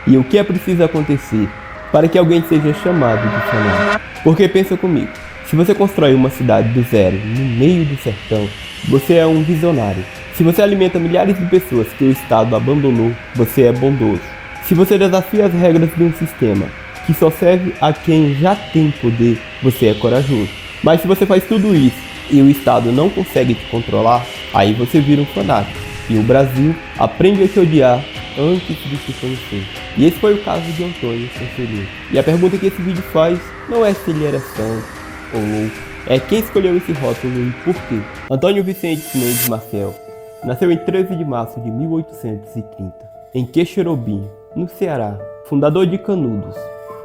E o que é preciso acontecer para que alguém seja chamado de fanático? Porque pensa comigo, se você constrói uma cidade do zero, no meio do sertão, você é um visionário. Se você alimenta milhares de pessoas que o Estado abandonou, você é bondoso. Se você desafia as regras de um sistema que só serve a quem já tem poder, você é corajoso. Mas se você faz tudo isso e o Estado não consegue te controlar, aí você vira um fanático. E o Brasil aprende a te odiar antes de te conhecer. E esse foi o caso de Antônio Conselheiro. E a pergunta que esse vídeo faz não é se ele era santo ou louco, é quem escolheu esse rótulo e por quê. Antônio Vicente Mendes Marcel nasceu em 13 de março de 1830, em Quixerobim, no Ceará, fundador de Canudos,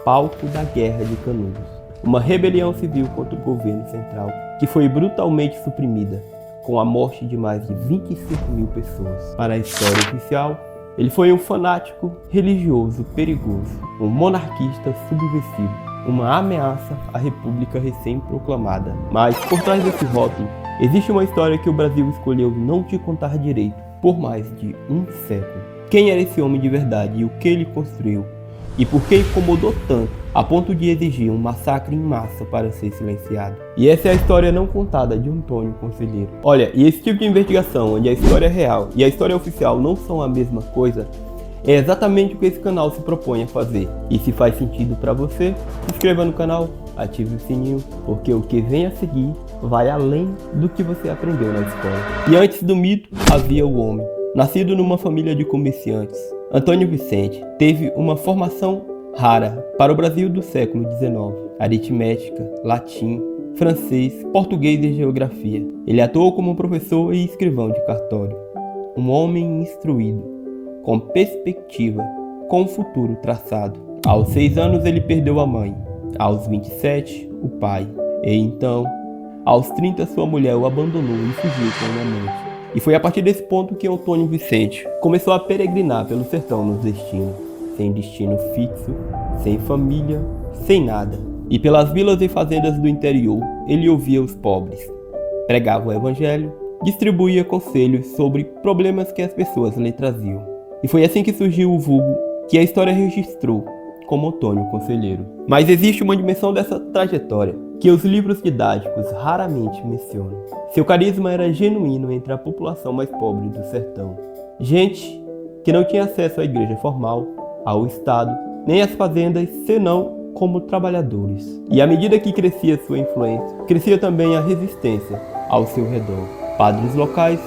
palco da Guerra de Canudos, uma rebelião civil contra o governo central que foi brutalmente suprimida, com a morte de mais de 25 mil pessoas. Para a história oficial, ele foi um fanático religioso perigoso, um monarquista subversivo, uma ameaça à república recém-proclamada. Mas por trás desse rótulo, existe uma história que o Brasil escolheu não te contar direito por mais de um século. Quem era esse homem de verdade e o que ele construiu? E por que incomodou tanto, a ponto de exigir um massacre em massa para ser silenciado? E essa é a história não contada de Antônio Conselheiro. Olha, e esse tipo de investigação, onde a história real e a história oficial não são a mesma coisa, é exatamente o que esse canal se propõe a fazer. E se faz sentido para você, se inscreva no canal, ative o sininho, porque o que vem a seguir vai além do que você aprendeu na escola. E antes do mito, havia o homem. Nascido numa família de comerciantes, Antônio Vicente teve uma formação rara para o Brasil do século XIX. Aritmética, latim, francês, português e geografia. Ele atuou como professor e escrivão de cartório. Um homem instruído, com perspectiva, com o futuro traçado. Aos 6 anos ele perdeu a mãe, aos 27 o pai, e então, aos 30 sua mulher o abandonou e fugiu com um amante. E foi a partir desse ponto que Antônio Vicente começou a peregrinar pelo sertão nordestino, sem destino fixo, sem família, sem nada. E pelas vilas e fazendas do interior, ele ouvia os pobres, pregava o evangelho, distribuía conselhos sobre problemas que as pessoas lhe traziam. E foi assim que surgiu o vulgo que a história registrou como Antônio Conselheiro. Mas existe uma dimensão dessa trajetória que os livros didáticos raramente mencionam. Seu carisma era genuíno entre a população mais pobre do sertão. Gente que não tinha acesso à igreja formal, ao Estado, nem às fazendas, senão como trabalhadores. E à medida que crescia sua influência, crescia também a resistência ao seu redor. Padres locais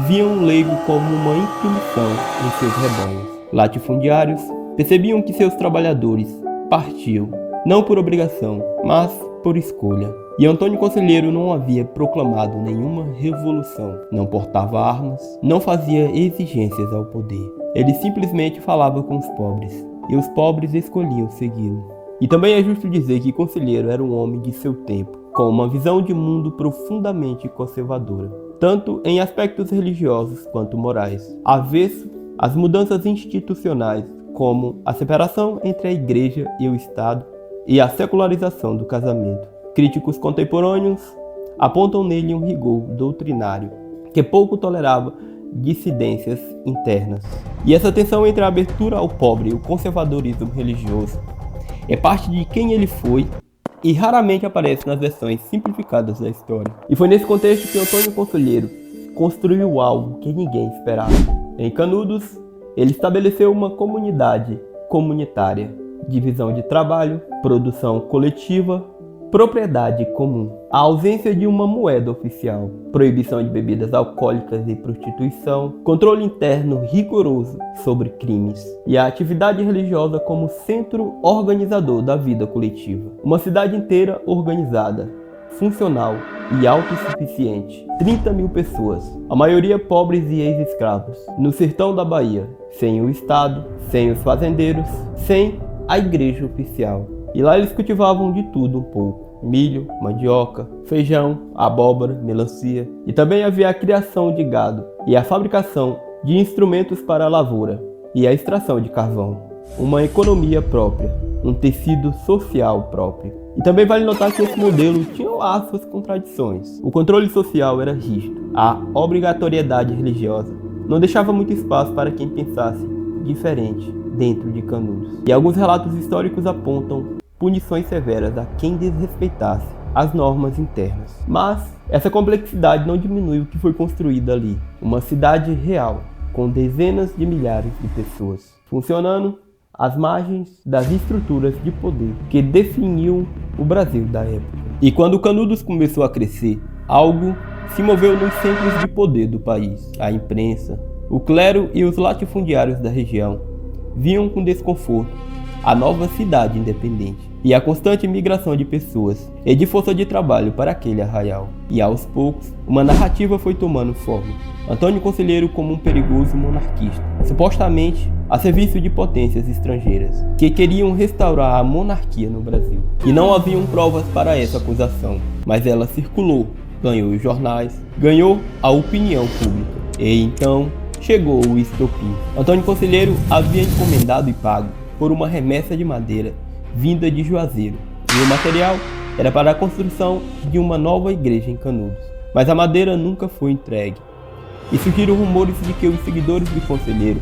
viam o leigo como uma intromissão em seus rebanhos. Latifundiários percebiam que seus trabalhadores partiam, não por obrigação, mas por escolha. E Antônio Conselheiro não havia proclamado nenhuma revolução, não portava armas, não fazia exigências ao poder. Ele simplesmente falava com os pobres, e os pobres escolhiam segui-lo. E também é justo dizer que Conselheiro era um homem de seu tempo, com uma visão de mundo profundamente conservadora, tanto em aspectos religiosos quanto morais, avesso às mudanças institucionais, como a separação entre a igreja e o Estado e a secularização do casamento. Críticos contemporâneos apontam nele um rigor doutrinário que pouco tolerava dissidências internas. E essa tensão entre a abertura ao pobre e o conservadorismo religioso é parte de quem ele foi e raramente aparece nas versões simplificadas da história. E foi nesse contexto que Antônio Conselheiro construiu algo que ninguém esperava. Em Canudos, ele estabeleceu uma comunidade comunitária, divisão de trabalho, produção coletiva, propriedade comum, a ausência de uma moeda oficial, proibição de bebidas alcoólicas e prostituição, controle interno rigoroso sobre crimes e a atividade religiosa como centro organizador da vida coletiva. Uma cidade inteira organizada, funcional e autossuficiente. 30 mil pessoas, a maioria pobres e ex-escravos, no sertão da Bahia, sem o Estado, sem os fazendeiros, sem a igreja oficial. E lá eles cultivavam de tudo um pouco: milho, mandioca, feijão, abóbora, melancia. E também havia a criação de gado e a fabricação de instrumentos para a lavoura e a extração de carvão. Uma economia própria, um tecido social próprio. E também vale notar que esse modelo tinha lá suas contradições. O controle social era rígido. A obrigatoriedade religiosa não deixava muito espaço para quem pensasse diferente. dentro de Canudos. E alguns relatos históricos apontam punições severas a quem desrespeitasse as normas internas. Mas essa complexidade não diminui o que foi construído ali. Uma cidade real, com dezenas de milhares de pessoas, funcionando às margens das estruturas de poder que definiam o Brasil da época. E quando Canudos começou a crescer, algo se moveu nos centros de poder do país. A imprensa, o clero e os latifundiários da região viam com desconforto a nova cidade independente e a constante migração de pessoas e de força de trabalho para aquele arraial. E aos poucos, uma narrativa foi tomando forma. Antônio Conselheiro como um perigoso monarquista, supostamente a serviço de potências estrangeiras, que queriam restaurar a monarquia no Brasil. E não haviam provas para essa acusação, mas ela circulou, ganhou os jornais, ganhou a opinião pública. E então chegou o estopim. Antônio Conselheiro havia encomendado e pago por uma remessa de madeira vinda de Juazeiro, e o material era para a construção de uma nova igreja em Canudos. Mas a madeira nunca foi entregue, e surgiram rumores de que os seguidores de Conselheiro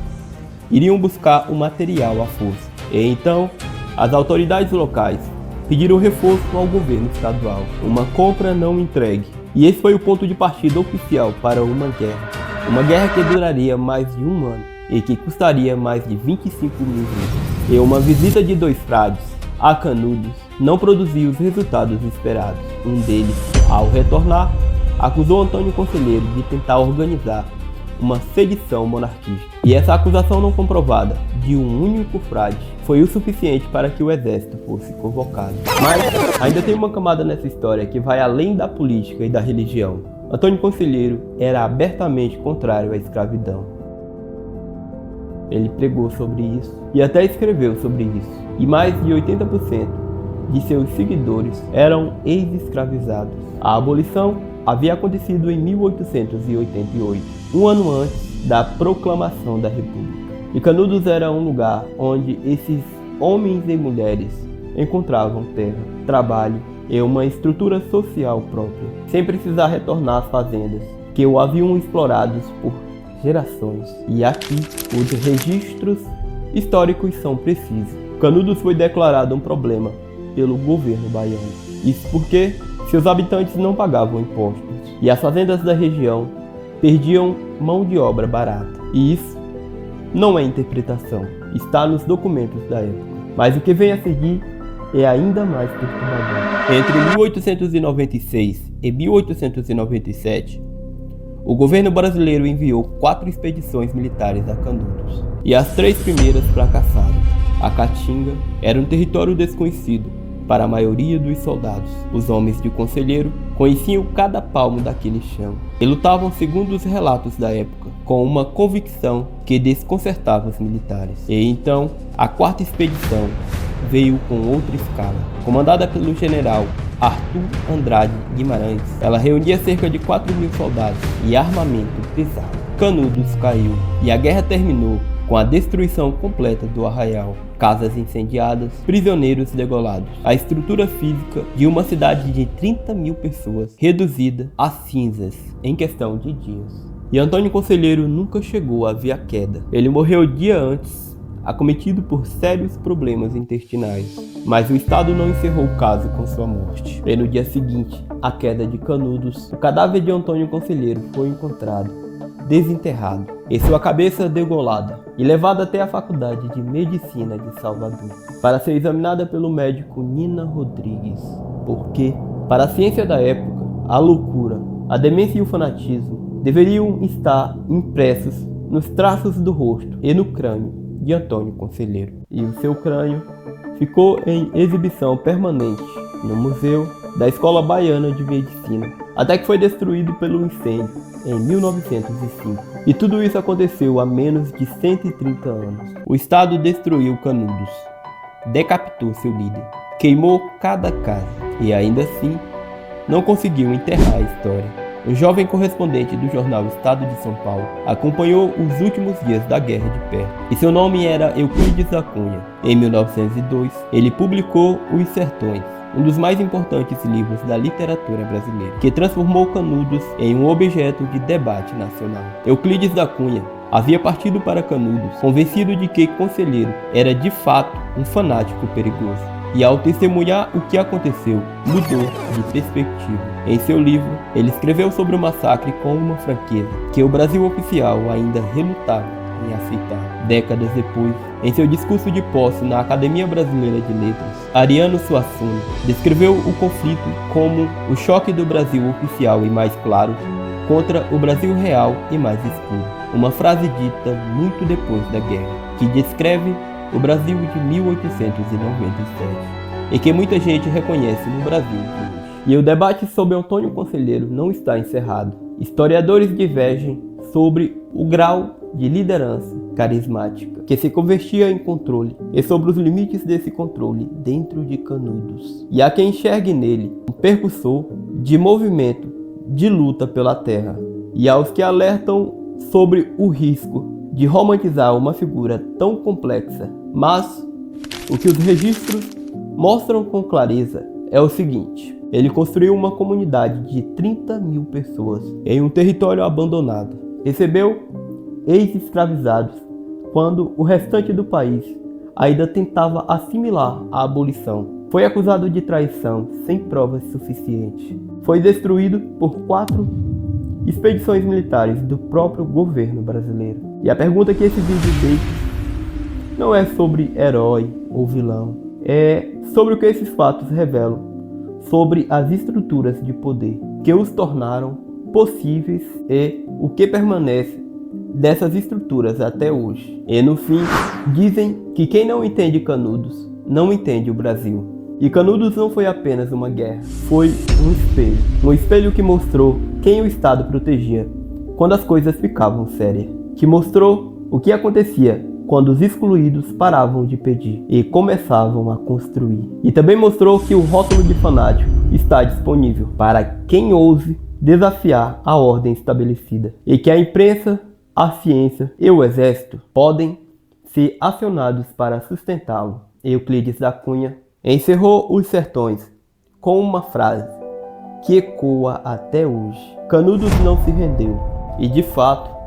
iriam buscar o material à força. E então, as autoridades locais pediram reforço ao governo estadual, uma compra não entregue. E esse foi o ponto de partida oficial para uma guerra que duraria mais de um ano e que custaria mais de 25 mil vidas. E uma visita de 2 frades a Canudos não produziu os resultados esperados. Um deles, ao retornar, acusou Antônio Conselheiro de tentar organizar uma sedição monarquista. E essa acusação não comprovada de um único frade foi o suficiente para que o exército fosse convocado. Mas ainda tem uma camada nessa história que vai além da política e da religião. Antônio Conselheiro era abertamente contrário à escravidão. Ele pregou sobre isso e até escreveu sobre isso. E mais de 80% de seus seguidores eram ex-escravizados. A abolição havia acontecido em 1888, um ano antes da proclamação da República. E Canudos era um lugar onde esses homens e mulheres encontravam terra, trabalho e uma estrutura social própria, sem precisar retornar às fazendas que o haviam explorados por gerações. E aqui os registros históricos são precisos. Canudos foi declarado um problema pelo governo baiano. Isso porque seus habitantes não pagavam impostos e as fazendas da região perdiam mão de obra barata. E isso não é interpretação, está nos documentos da época. Mas o que vem a seguir é ainda mais perturbador. Entre 1896 e 1897, o governo brasileiro enviou 4 expedições militares a Canudos. E as 3 primeiras fracassaram. A Caatinga era um território desconhecido para a maioria dos soldados. Os homens de Conselheiro conheciam cada palmo daquele chão e lutavam segundo os relatos da época, com uma convicção que desconcertava os militares. E então, a 4ª expedição veio com outra escala. Comandada pelo general Arthur Andrade Guimarães, ela reunia cerca de 4.000 soldados e armamento pesado. Canudos caiu e a guerra terminou com a destruição completa do arraial, casas incendiadas, prisioneiros degolados, a estrutura física de uma cidade de 30.000 pessoas reduzida a cinzas em questão de dias. E Antônio Conselheiro nunca chegou a ver a queda. Ele morreu dia antes, acometido por sérios problemas intestinais, mas o Estado não encerrou o caso com sua morte. E no dia seguinte, à queda de Canudos, o cadáver de Antônio Conselheiro foi encontrado desenterrado e sua cabeça degolada e levada até a Faculdade de Medicina de Salvador para ser examinada pelo médico Nina Rodrigues. Porque, para a ciência da época, a loucura, a demência e o fanatismo deveriam estar impressos nos traços do rosto e no crânio de Antônio Conselheiro. E o seu crânio ficou em exibição permanente no Museu da Escola Baiana de Medicina, até que foi destruído pelo incêndio em 1905. E tudo isso aconteceu há menos de 130 anos. O Estado destruiu Canudos, decapitou seu líder, queimou cada casa e ainda assim não conseguiu enterrar a história. O jovem correspondente do jornal Estado de São Paulo acompanhou os últimos dias da guerra de perto, e seu nome era Euclides da Cunha. Em 1902, ele publicou Os Sertões, um dos mais importantes livros da literatura brasileira, que transformou Canudos em um objeto de debate nacional. Euclides da Cunha havia partido para Canudos, convencido de que Conselheiro era de fato um fanático perigoso. E ao testemunhar o que aconteceu, mudou de perspectiva. Em seu livro, ele escreveu sobre o massacre com uma franqueza que o Brasil oficial ainda relutava em aceitar. Décadas depois, em seu discurso de posse na Academia Brasileira de Letras, Ariano Suassuna descreveu o conflito como o choque do Brasil oficial e mais claro contra o Brasil real e mais escuro. Uma frase dita muito depois da guerra, que descreve o Brasil de 1897, e que muita gente reconhece no Brasil de hoje. E o debate sobre Antônio Conselheiro não está encerrado. Historiadores divergem sobre o grau de liderança carismática que se convertia em controle e sobre os limites desse controle dentro de Canudos. E há quem enxergue nele um percussor de movimento de luta pela terra, e aos que alertam sobre o risco de romantizar uma figura tão complexa. Mas o que os registros mostram com clareza é o seguinte: ele construiu uma comunidade de 30 mil pessoas em um território abandonado. Recebeu ex-escravizados quando o restante do país ainda tentava assimilar a abolição. Foi acusado de traição sem provas suficientes. Foi destruído por 4 expedições militares do próprio governo brasileiro. E a pergunta que esse vídeo deixa não é sobre herói ou vilão, é sobre o que esses fatos revelam sobre as estruturas de poder que os tornaram possíveis e o que permanece dessas estruturas até hoje. E no fim, dizem que quem não entende Canudos não entende o Brasil. E Canudos não foi apenas uma guerra, foi um espelho que mostrou quem o Estado protegia quando as coisas ficavam sérias, que mostrou o que acontecia quando os excluídos paravam de pedir e começavam a construir. E também mostrou que o rótulo de fanático está disponível para quem ouse desafiar a ordem estabelecida, e que a imprensa, a ciência e o exército podem ser acionados para sustentá-lo. Euclides da Cunha encerrou Os Sertões com uma frase que ecoa até hoje: Canudos não se rendeu, e de fato,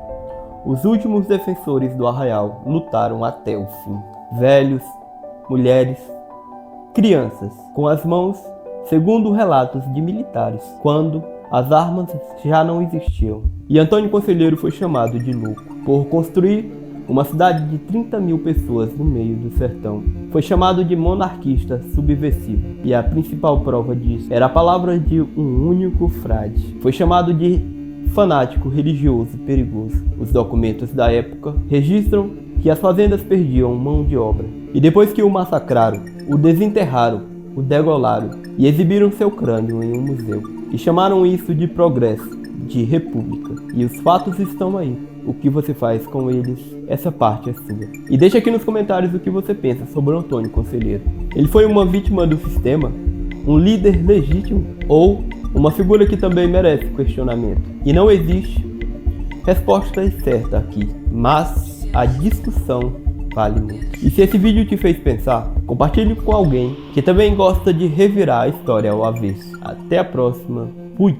os últimos defensores do arraial lutaram até o fim. Velhos, mulheres, crianças, com as mãos, segundo relatos de militares, quando as armas já não existiam. E Antônio Conselheiro foi chamado de louco por construir uma cidade de 30 mil pessoas no meio do sertão. Foi chamado de monarquista subversivo, e a principal prova disso era a palavra de um único frade. Foi chamado de fanático religioso perigoso. Os documentos da época registram que as fazendas perdiam mão de obra, e depois que o massacraram, o desenterraram, o degolaram e exibiram seu crânio em um museu, e chamaram isso de progresso, de república. E os fatos estão aí. O que você faz com eles, essa parte é sua. E deixa aqui nos comentários o que você pensa sobre o Antônio Conselheiro. Ele foi uma vítima do sistema, um líder legítimo, ou uma figura que também merece questionamento? E não existe resposta certa aqui, mas a discussão vale muito. E se esse vídeo te fez pensar, compartilhe com alguém que também gosta de revirar a história ao avesso. Até a próxima. Fui!